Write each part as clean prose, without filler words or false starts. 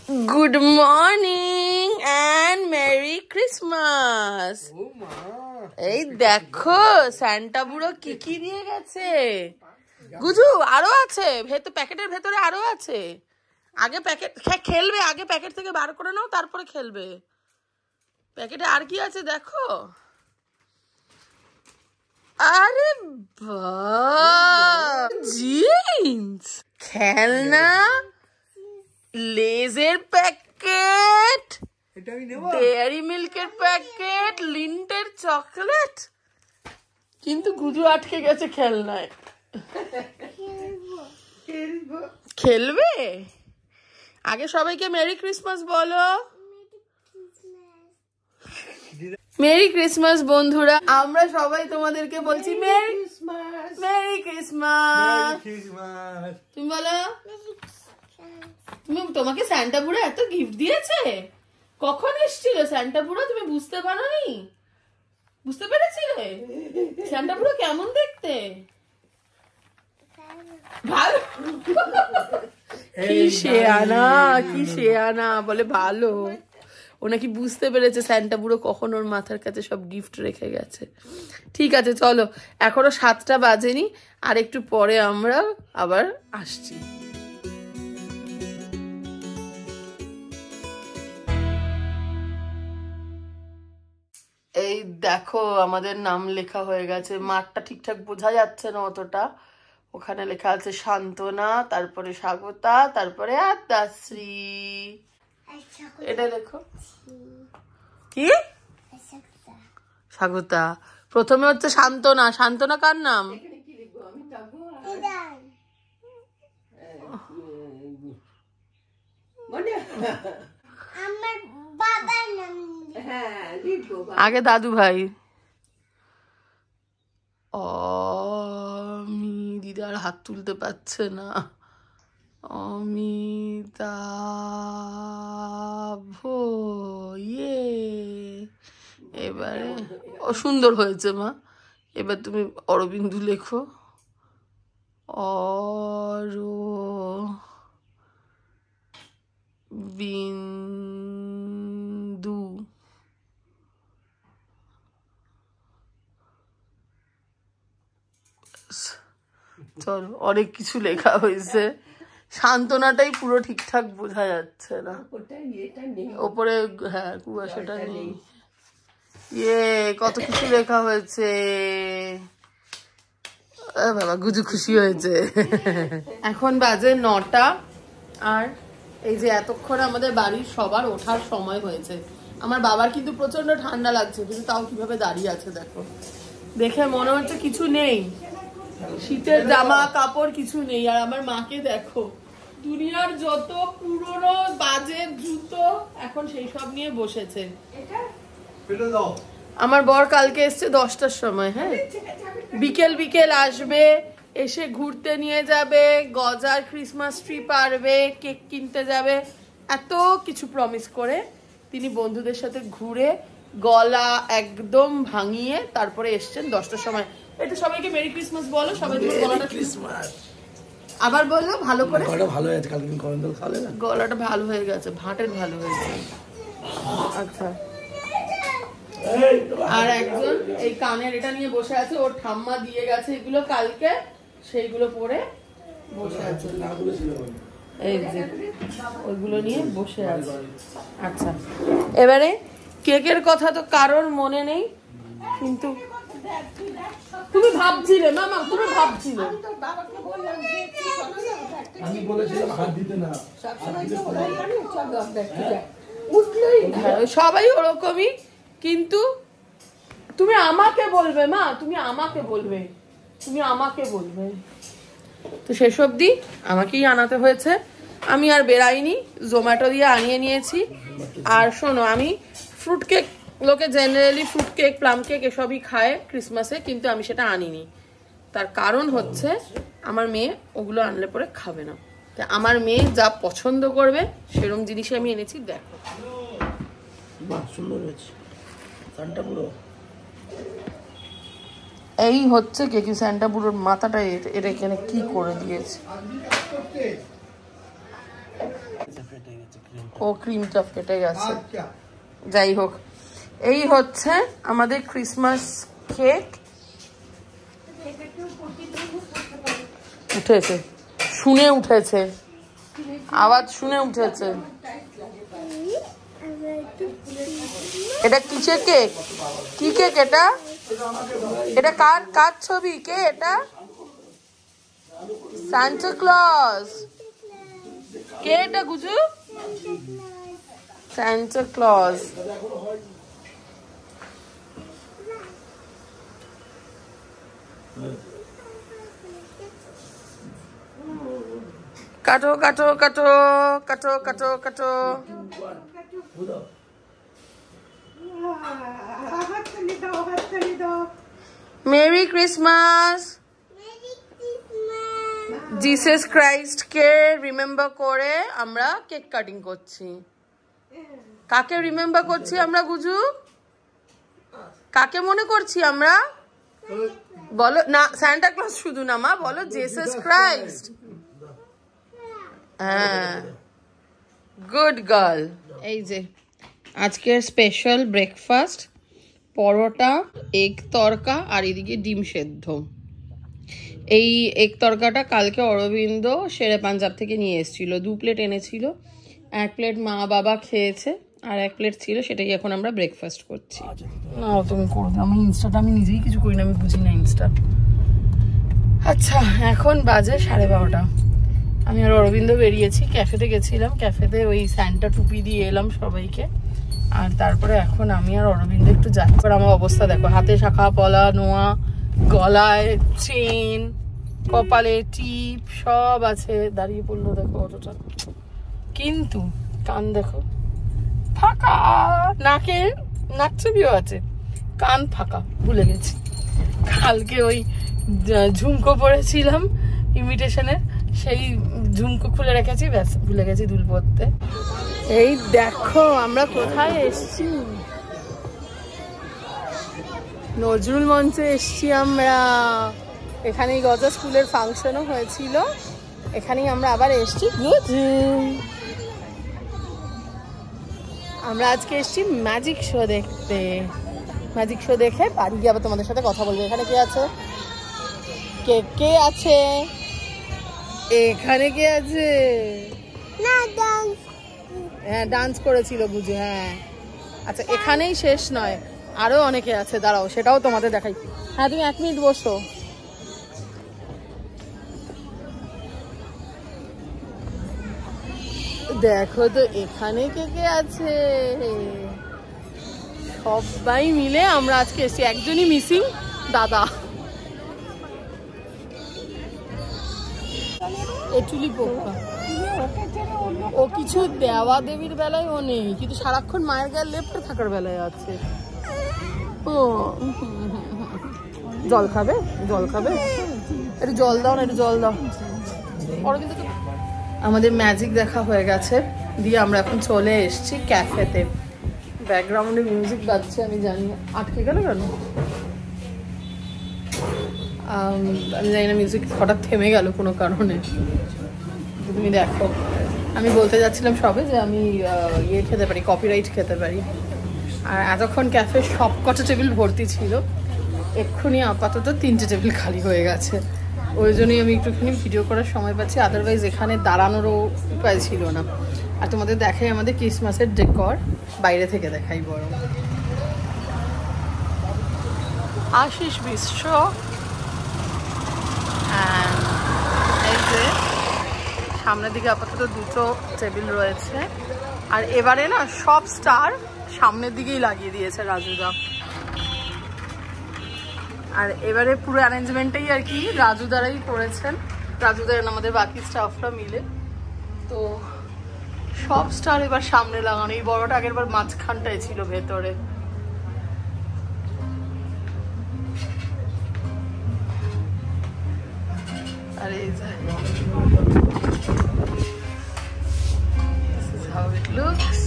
Good morning and merry Christmas. এই দেখো Santa বুড়ো কি কি দিয়ে গেছে। গুজু আরো আছে, প্যাকেটের ভেতরে আরো আছে। আগে প্যাকেট খেলবে, আগে প্যাকেট থেকে বার করে নাও, তারপরে খেলবে। প্যাকেটে আর কি আছে দেখো। আরে বাহ, জিন্স, খেলনা, লেজের প্যাকেট, ডেয়ারি মিল্কের প্যাকেট, লিন্টের চকলেট। কিন্তু গুজু আটকে গেছে খেলনায়। খেলবে? আগে সবাইকে মেরি ক্রিসমাস বলো। মেরি ক্রিসমাস বন্ধুরা, আমরা সবাই তোমাদেরকে বলছি মেরি ক্রিসমাস, মেরি ক্রিসমাস। তুমি বলো। তোমাকে সান্টা বুড়ো এত গিফট দিয়েছে? কখন এসেছিল সান্টা বুড়ো? তুমি বুঝতে পারোনি? বুঝতে পেরেছিলে সান্টা বুড়ো কেমন দেখতে? ভালো। কি শেয়ানা বলে ভালো। ও নাকি বুঝতে পেরেছে সান্টা বুড়ো কখন ওর মাথার কাছে সব গিফট রেখে গেছে। ঠিক আছে চলো, এখনো 7টা বাজেনি, আর একটু পরে আমরা আবার আসছি। এই দেখো আমাদের নাম লেখা হয়ে গেছে। মাঠটা ঠিকঠাক বোঝা যাচ্ছে না অতটা। ওখানে লেখা আছে সান্ত্বনা, তারপরে স্বাগতা, তারপরে আদ্যাশ্রী। এটা দেখো কি স্বাগতা। প্রথমে হচ্ছে সান্ত্বনা। সান্ত্বনা কার নাম? আগে দাদু ভাই। দিদার হাত তুলতে পারছে না। অমিতাভ। ইয়ে, এবারে সুন্দর হয়েছে মা। এবার তুমি অরবিন্দু লেখো। বিন্দু। চলো, অনেক কিছু লেখা হয়েছে। সান্ত্বনাটাই পুরো ঠিকঠাক বোঝা যাচ্ছে না। ওপরে হ্যাঁ কুয়াশাটা নেই। ইয়ে, কত কিছু লেখা হয়েছে। বাবা গুজু খুশি হয়েছে। এখন বাজে 9টা, আর এই যে এতক্ষণ আমাদের বাড়ির সবার ওঠার সময় হয়েছে। আমার বাবার কিন্তু প্রচন্ড ঠান্ডা লাগছে, কিন্তু তাও কিভাবে দাঁড়িয়ে আছে দেখো। দেখে মনে হচ্ছে কিছু নেই, শীতের জামা কাপড় কিছু নেই। আর আমার মাকে দেখো, দুনিয়ার যত পুরনো বাজে জুতো এখন সেই সব নিয়ে বসেছে। আমার বর কালকে এসছে 10টার সময়। হ্যাঁ, বিকেল আসবে, এসে ঘুরতে নিয়ে যাবে, গজার ক্রিসমাস ট্রি পারবে, কেক কিনতে যাবে, এত কিছু প্রমিস করে তিনি বন্ধুদের সাথে ঘুরে গলা একদম ভাঙিয়ে তারপরে এসছেন 10টার সময়। এটা সবাইকে মেরি ক্রিসমাস বলো। সবাই গলাটা ক্রিসমাস আবার বলো ভালো করে। গলাটা ভালো হয়েছে, কালকে গরম খাবে না। গলাটা ভালো হয়ে গেছে, ভাটের ভালো হয়েছে। আচ্ছা, আর একজন এই কানের এটা নিয়ে বসে আছে, ওর ঠাম্মা দিয়ে গেছে এগুলো কালকে, সেইগুলো পরে বসে আছে। এই যে ওইগুলো নিয়ে বসে আছে। আচ্ছা, এবারে কেকের কথা তো কারোর মনে নেই, কিন্তু তুমি ভাবছিলে মামা, তুমি ভাবছিলে। আমি বলেছিলাম হাত দিতে না, সবাই ওরকমই, কিন্তু তুমি আমাকে বলবে মা, তুমি আমাকে বলবে, তুমি আমাকে বলবে। তো শেষ অবধি আমাকেই আনাতে হয়েছে। আমি আর বেরাইনি, জোম্যাটো দিয়ে আনিয়ে নিয়েছি। আর শোনো, আমি ফ্রুট কেক, লোকে generally fruit cake, plum cake এসবই খায় ক্রিসমাসে, কিন্তু আমি সেটা আনিনি। তার কারণ হচ্ছে আমার মেয়ে ওগুলো আনলে পরে খাবে না। তো আমার মেয়ে যা পছন্দ করবে সেরকম জিনিসই আমি এনেছি। দেখো বাহ, সুন্দর হয়েছে সান্টা বুড়ো। এই হচ্ছে কেকি সান্টা বুড়োর মাথাটা এর এখানে কি করে দিয়েছে। ও ক্রিমটা ফেটে গেছে। যাই হোক, এই হচ্ছে আমাদের ক্রিসমাস কেক। উঠেছে, শুনে উঠেছে, আওয়াজ শুনে উঠেছে। এটা কিসের কেক? কি কেক এটা? এটা কার কার ছবি? কে এটা? Santa Claus. কে এটা গুজু? Santa Claus. কাটো কাটো কাটো কাটো কাটো কাটো। Merry Christmas. জিসাস ক্রাইস্ট কে রিমেম্বার করে আমরা কেক কাটিং করছি। কাকে রিমেম্বার করছি আমরা গুজু? কাকে মনে করছি আমরা? বলো না, সান্টা ক্লজ শুধু না মা, বলো জিসাস ক্রাইস্ট। হ্যাঁ, গুড গার্ল। এই যে আজকের স্পেশাল ব্রেকফাস্ট, পরোটা, এগ তরকা আর এদিকে ডিম সেদ্ধ। এই এগ তরকাটা কালকে অরবিন্দ শেরে পাঞ্জাব থেকে নিয়ে এসেছিল, 2 প্লেট এনেছিল। 1 প্লেট মা বাবা খেয়েছে আর 1 প্লেট ছিল, সেটাই এখন আমরা ব্রেকফাস্ট করছি। না তুমি করো, আমি ইনস্টাটা আমি নিজেই কিছু করি না, আমি বুঝি না ইনস্টা। আচ্ছা, এখন বাজে 12:30। আমি আর অরবিন্দ বেরিয়েছি, ক্যাফেতে গেছিলাম, ক্যাফেতে ওই স্যান্টা টুপি দিয়ে এলাম সবাইকে। আর তারপরে এখন আমি আর অরবিন্দ একটু যাচ্ছি। আমার অবস্থা দেখো, হাতে শাখা পলা নোয়া, গলায় চেন, কপালে টিপ সব আছে। দাঁড়িয়ে পড়লো দেখো অতটা, কিন্তু কান দেখো ফাঁকা, নাকে নাক ছবিও আছে, কান ফাঁকা। ভুলে গেছি কালকে ওই ঝুমকো পরেছিলাম ইমিটেশনের, সেই ঝুমকো খুলে রেখেছি, ব্যাস ভুলে গেছি দুল পরতে। এই দেখো আমরা কোথায় এসছি, নজরুল মঞ্চে এসছি আমরা। এখানেই গজা স্কুলের ফাংশনও হয়েছিল, এখানেই আমরা আবার এসছি। আমরা আজকে এসছি ম্যাজিক শো দেখতে। ম্যাজিক শো দেখে বাড়ি গিয়ে আবার তোমাদের সাথে কথা বলবো। এখানে কে আছে? কে কে আছে এখানে? কে আছে? হ্যাঁ, ডান্স করেছিল বুঝে। হ্যাঁ আচ্ছা, এখানেই শেষ নয়, আরো অনেকে আছে, দাঁড়াও সেটাও তোমাদের দেখাই। হ্যাঁ তুমি 1 মিনিট বসো। দেখো তো এখানে কে কে আছে, সবাই মিলে আমরা আজকে এসেছি। একজনই মিসিং, দাদা। এচুলি পোকা, ও কিছু দেওয়া দেবীর বেলায় ও নেই, কিন্তু সারাক্ষণ মায়ের গায়ে লেপটে থাকার বেলায় আছে। ও জল খাবে? জল খাবে? একটু জল দাও না, একটু জল দাও। আমাদের ম্যাজিক দেখা হয়ে গেছে, দিয়ে আমরা এখন চলে এসেছি ক্যাফেতে। ব্যাকগ্রাউন্ডে মিউজিক বাজছে, আমি জানি আটকে গেল কেন, আমি জানি না, মিউজিক হঠাৎ থেমে গেল কোনো কারণে। তুমি দেখো, আমি বলতে যাচ্ছিলাম সবে যে আমি ইয়ে খেতে পারি, কপিরাইট খেতে পারি। আর এতক্ষণ ক্যাফে সব কটা টেবিল ভর্তি ছিল, এক্ষুনি আপাতত 3টে টেবিল খালি হয়ে গেছে। ওই জন্যই আমি একটুখানি ভিডিও করার সময় পাচ্ছি, আদারওয়াইজ এখানে দাঁড়ানোরও উপায় ছিল না। আর তোমাদের দেখাই আমাদের ক্রিসমাসের ডেকর, বাইরে থেকে দেখাই বরং। আশিস বিশ্ব, এই যে সামনের দিকে আপাতত 2টো টেবিল রয়েছে। আর এবারে না সব স্টার সামনের দিকেই লাগিয়ে দিয়েছে রাজুদা। আর এবারে পুরো অ্যারেঞ্জমেন্টটাই আর কি রাজুদারাই করেছেন, রাজুদা আমাদের বাকি স্টাফরা মিলে। তো সব স্টার এবার সামনে লাগানো, এই বড়টা আগের বার মাঝখানটায় ছিল ভেতরে। আর এই যে this is how it looks.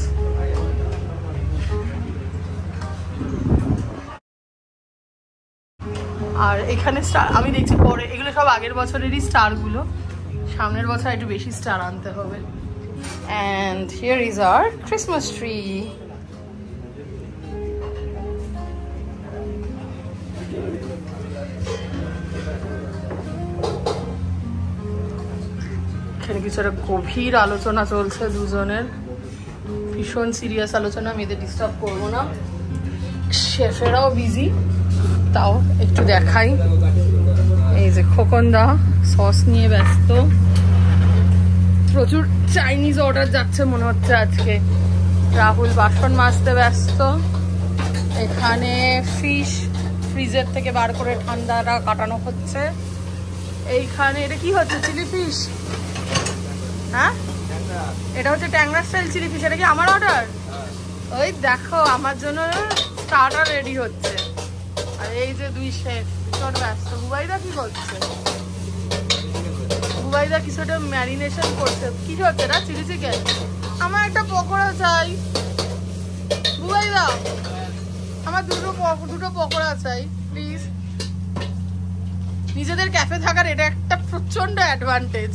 আর এখানে স্টার আমি দেখছি পরে, এগুলো সব আগের বছরেরই স্টারগুলো, সামনের বছর একটু বেশি স্টার আনতে হবে। And here is our Christmas tree. এখানে কিছু একটা গভীর আলোচনা চলছে দুজনের, ভীষণ সিরিয়াস আলোচনা। আমি এদের ডিস্টার্ব করবো না, শেফেরাও বিজি, তাও একটু দেখাই। এই যে খোকনদা সস নিয়ে ব্যস্ত, প্রচুর চাইনিজ অর্ডার যাচ্ছে মনে হচ্ছে আজকে। রাহুল বাসন মাজতে ব্যস্ত। এখানে ফিশ ফ্রিজের থেকে বার করে ঠান্ডাটা কাটানো হচ্ছে। এইখানে এটা কি হচ্ছে? Chilli fish. হ্যাঁ, এটা হচ্ছে ট্যাংরা স্টাইল চিলি ফিশ। এটা কি আমার অর্ডার? ওই দেখো আমার জন্য স্টার্টার রেডি হচ্ছে। আর এই যে দুই শেফ ভীষণ ব্যস্ত। বুবাইদা কি করছে? বুবাইদা কিছুটা ম্যারিনেশন করছে। কি হচ্ছে না? Chilli chicken. আমার একটা পকোড়া চাই বুবাইদা, আমার দুটো পকোড়া চাই প্লিজ। নিজেদের ক্যাফে থাকার এটা একটা প্রচন্ড অ্যাডভান্টেজ,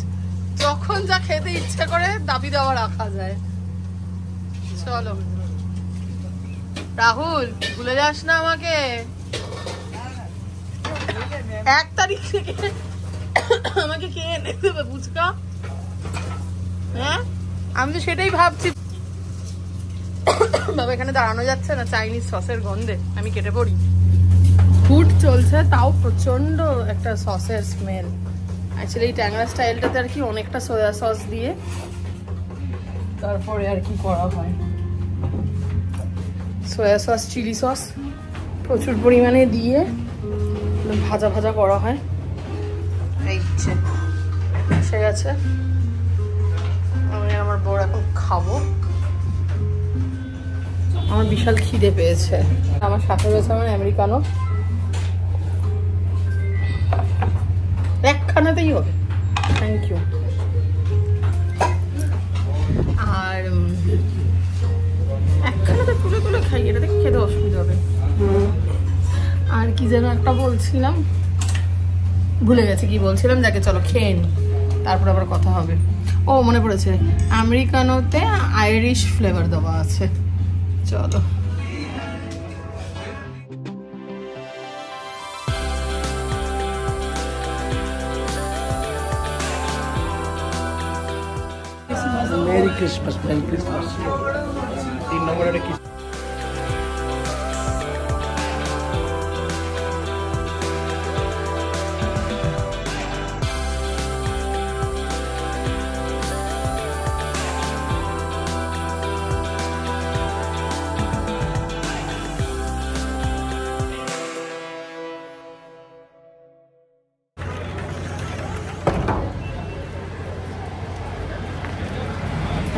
যখন যা খেতে ইচ্ছে করে দাবি দেওয়া রাখা যায়। চলো রাহুল, ভুলে যাস না আমাকে। 1 তারিখ থেকে আমাকে কে এনে দেবে ফুচকা? হ্যাঁ, আমি তো সেটাই ভাবছি। বাবা এখানে দাঁড়ানো যাচ্ছে না, চাইনিজ সসের গন্ধে আমি কেটে পড়ি। ফুড চলছে, তাও প্রচন্ড একটা সসের স্মেল। অ্যাকচুয়ালি এই ট্যাংরা স্টাইলটাতে আর কি অনেকটা সোয়া সস দিয়ে তারপরে আর কি করা হয়। সোয়া সস, চিলি সস প্রচুর পরিমাণে দিয়ে ভাজা ভাজা করা হয়। এই এসে গেছে, আমি আমার বড় এখন খাবো। আমার বিশাল খিদে পেয়েছে। আমার সাথে রয়েছে আমার আমেরিকানো, একখানাতেই হবে। Thank you. আর একখানাতে তুলে তুলে খাই, এটাতে খেতে অসুবিধা হবে। আর কি যেন একটা বলছিলাম, ভুলে গেছি কি বলছিলাম। যাকে চলো খেয়ে নি, তারপর আবার কথা হবে। ও মনে পড়েছে, আমেরিকানোতে আইরিশ ফ্লেভার দেওয়া আছে। চলো मेरी क्रिसमस, मेरी क्रिसमस। 3 নম্বরের কি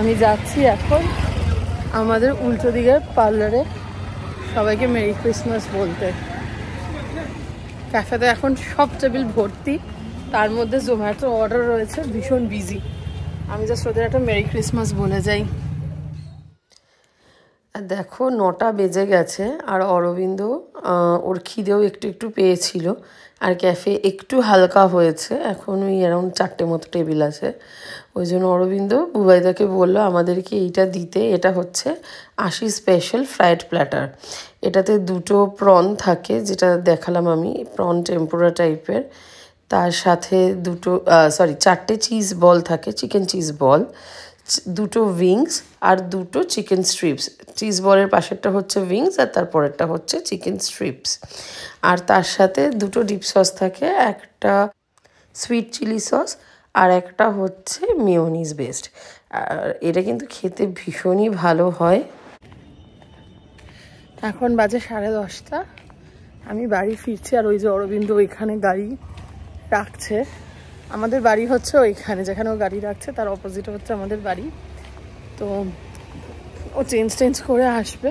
আমি যাচ্ছি এখন আমাদের উল্টো দিকের পার্লারে সবাইকে মেরি ক্রিসমাস বলতে। ক্যাফেতে এখন সব টেবিল ভর্তি, তার মধ্যে জোম্যাটো অর্ডার রয়েছে, ভীষণ বিজি। আমি জাস্ট ওদের একটা মেরি ক্রিসমাস বলে যাই। আর দেখো 9টা বেজে গেছে, আর অরবিন্দ ওর খিদেও একটু একটু পেয়েছিল, আর ক্যাফে একটু হালকা হয়েছে। এখন ওই অ্যারাউন্ড 4টে মতো টেবিল আছে। ওই জন্য অরবিন্দ বুবাইদাকে বললো আমাদেরকে এইটা দিতে। এটা হচ্ছে 80 স্পেশাল ফ্রাইড প্ল্যাটার। এটাতে 2টো প্রন থাকে, যেটা দেখালাম আমি, প্রন টেম্পুরা টাইপের। তার সাথে 4টে চিজ বল থাকে, চিকেন চিজ বল, 2টো উইংস আর 2টো চিকেন স্ট্রিপস। চিজ বলের পাশেরটা হচ্ছে উইংস আর তারপরেরটা হচ্ছে চিকেন স্ট্রিপস। আর তার সাথে 2টো ডিপ সস থাকে, একটা সুইট চিলি সস আর একটা হচ্ছে মেয়োনিজ বেসড। আর এটা কিন্তু খেতে ভীষণই ভালো হয়। এখন বাজে 10:30, আমি বাড়ি ফিরছি। আর ওই যে অরবিন্দ ওইখানে গাড়ি রাখছে। আমাদের বাড়ি হচ্ছে ওইখানে, যেখানে ও গাড়ি রাখছে তার অপোজিটে হচ্ছে আমাদের বাড়ি। তো ও চেঞ্জ করে আসবে,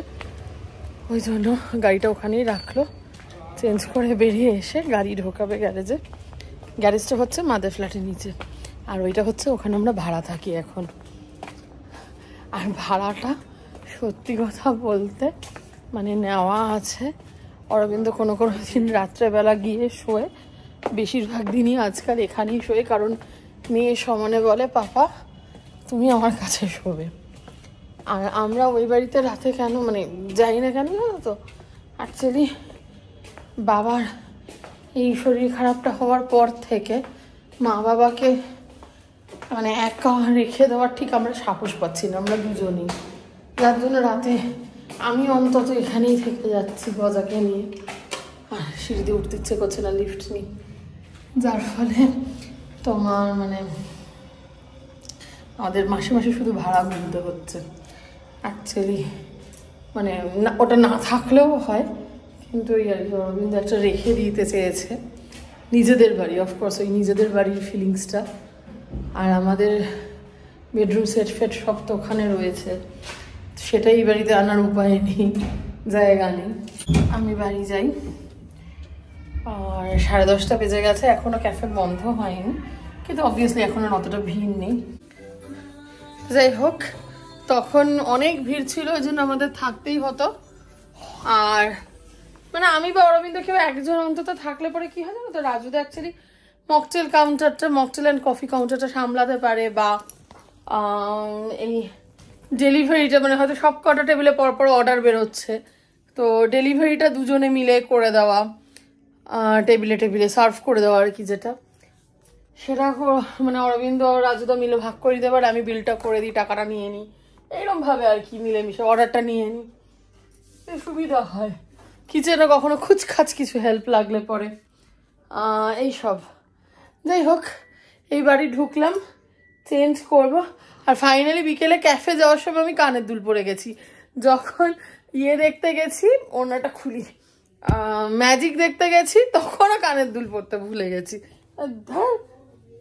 ওই জন্য গাড়িটা ওখানেই রাখলো। চেঞ্জ করে বেরিয়ে এসে গাড়ি ঢোকাবে গ্যারেজে। গ্যারেজটা হচ্ছে মাদের ফ্ল্যাটের নিচে, আর ওইটা হচ্ছে ওখানে আমরা ভাড়া থাকি এখন। আর ভাড়াটা সত্যি কথা বলতে মানে নেওয়া আছে। অরবিন্দ কোনো দিন রাত্রেবেলা গিয়ে শোয়, বেশিরভাগ দিনই আজকাল এখানেই শোয়, কারণ মেয়ে সমানে বলে পাপা তুমি আমার কাছে শোবে। আর আমরা ওই বাড়িতে রাতে কেন মানে যাই না কেন জানো তো, অ্যাকচুয়ালি বাবার এই শরীর খারাপটা হওয়ার পর থেকে মা বাবাকে মানে একা রেখে দেওয়ার ঠিক আমরা সাহস পাচ্ছি না আমরা দুজনেই, যার জন্য রাতে আমি অন্তত এখানেই থেকে যাচ্ছি গজাকে নিয়ে। আর সিঁড়ি দিয়ে উঠতে ইচ্ছে করছে না, লিফট নিই, যার ফলে তোমার মানে আমাদের মাসে মাসে শুধু ভাড়া গুনতে হচ্ছে। অ্যাকচুয়ালি মানে ওটা না থাকলেও হয়, কিন্তু ওই আর কি অরবিন্দ একটা রেখে দিতে চেয়েছে নিজেদের বাড়ি, অফকোর্স ওই নিজেদের বাড়ির ফিলিংসটা। আর আমাদের বেডরুম সেট ফেট সব তো ওখানে রয়েছে, সেটাই বাড়িতে আনার উপায় নেই, জায়গা নেই। আমি বাড়ি যাই। আর 10:30 বেজে গেছে, এখনও ক্যাফে বন্ধ হয়নি, কিন্তু অবভিয়াসলি এখন আর অতটা ভিড় নেই। যাই হোক, তখন অনেক ভিড় ছিল, ওই জন্য আমাদের থাকতেই হতো। আর মানে আমি বা অরবিন্দ কেউ একজন অন্তত থাকলে পরে কি হয় জানো তো, রাজুদা অ্যাকচুয়ালি মকটেল কাউন্টারটা, মকটেল অ্যান্ড কফি কাউন্টারটা সামলাতে পারে, বা এই ডেলিভারিটা মানে হয়তো সব কটা টেবিলে পরপর অর্ডার বেরোচ্ছে, তো ডেলিভারিটা দুজনে মিলে করে দেওয়া, টেবিলে টেবিলে সার্ভ করে দেওয়া আর কি, যেটা সেটা মানে অরবিন্দ রাজুদা মিলে ভাগ করে দিতে পারে, আমি বিলটা করে দিই, টাকাটা নিয়ে নিই, এইরকমভাবে আর কি মিলেমিশে অর্ডারটা নিয়ে নিই, সুবিধা হয়। কিচেনে কখনো খুচখাচ কিছু হেল্প লাগলে পরে এইসব। যাই হোক, এই বাড়ি ঢুকলাম, চেঞ্জ করব। আর ফাইনালি বিকেলে ক্যাফে যাওয়ার সময় আমি কানের দুল পরে গেছি, যখন দেখতে গেছি ওনাটা খুলি ম্যাজিক দেখতে গেছি, তখনও কানের দুল পরতে ভুলে গেছি।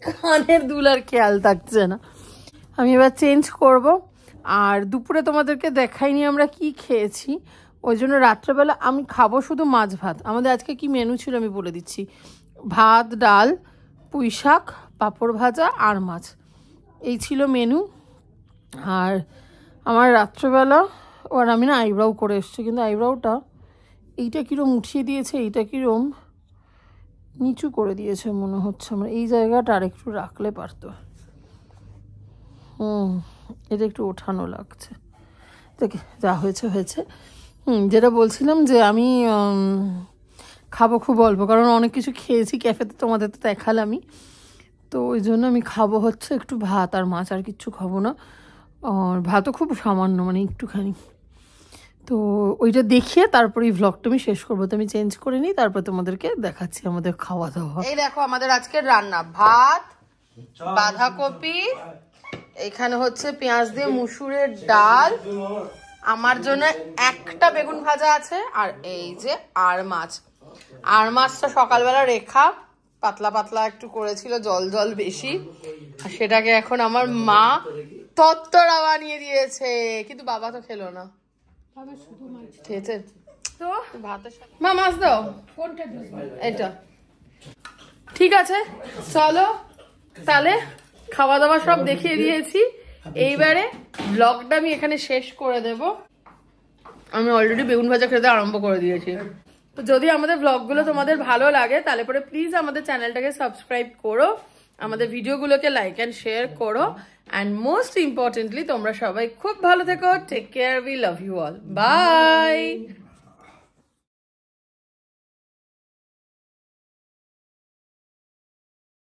কানের দুল আর খেয়াল থাকছে না। আমি এবার চেঞ্জ করব। আর দুপুরে তোমাদেরকে দেখাইনি আমরা কি খেয়েছি, ওই জন্য রাত্রেবেলা আমি খাবো শুধু মাছ ভাত। আমাদের আজকে কি মেনু ছিল আমি বলে দিচ্ছি, ভাত, ডাল, পুঁই শাক, পাঁপড় ভাজা আর মাছ, এই ছিল মেনু। আর আমার রাত্রেবেলা আর আমি না আইব্রাউ করে এসছি, কিন্তু আইব্রাউটা এইটা কীরম উঠিয়ে দিয়েছে, এইটা কীরম নিচু করে দিয়েছে মনে হচ্ছে আমার, এই জায়গাটা আর একটু রাখলে পারতো। এটা একটু ওঠানো লাগছে, দেখে যা হয়েছে হয়েছে। যেটা বলছিলাম যে আমি খাবো খুব অল্প, কারণ অনেক কিছু খেয়েছি ক্যাফেতে, তোমাদের তো দেখালামই, তো ওই জন্য আমি খাবো হচ্ছে একটু ভাত আর মাছ, আর কিচ্ছু খাবো না। আর ভাতও খুব সামান্য, মানে একটুখানি। তো ওইটা দেখিয়ে তারপরে এই ভ্লগটা আমি শেষ করবো। তো আমি চেঞ্জ করে নিই, তারপর তোমাদেরকে দেখাচ্ছি আমাদের খাওয়া দাওয়া। এই দেখো আমাদের আজকের রান্না, ভাত, বাঁধাকপি, এখানে হচ্ছে পেঁয়াজ দিয়ে মুসুরের ডাল, আমার জন্য একটা বেগুন ভাজা আছে, আর এই যে আর মাছ। আর মাছটা সকালবেলা রেখা পাতলা পাতলা একটু করেছিল, জল জল বেশি, আর সেটাকে এখন আমার মা তত্তরা বানিয়ে দিয়েছে, কিন্তু বাবা তো খেলো না, খেয়েছে তো ভাতের সাথে। মা মাছ দাও, এটা ঠিক আছে। চলো তাহলে, খাওয়া দাওয়া সব দেখিয়ে দিয়েছি, এইবারে ব্লগটা আমি এখানে শেষ করে দেব। আমি অলরেডি বেগুন ভাজা খেতে আরম্ভ করে দিয়েছি। তো যদি আমাদের ব্লগগুলো তোমাদের ভালো লাগে, তাহলে পরে প্লিজ আমাদের চ্যানেলটাকে সাবস্ক্রাইব করো, আমাদের ভিডিওগুলোকে লাইক অ্যান্ড শেয়ার করো, অ্যান্ড মোস্ট ইম্পর্টেন্টলি তোমরা সবাই খুব ভালো থেকো। Take care, we love you all, by.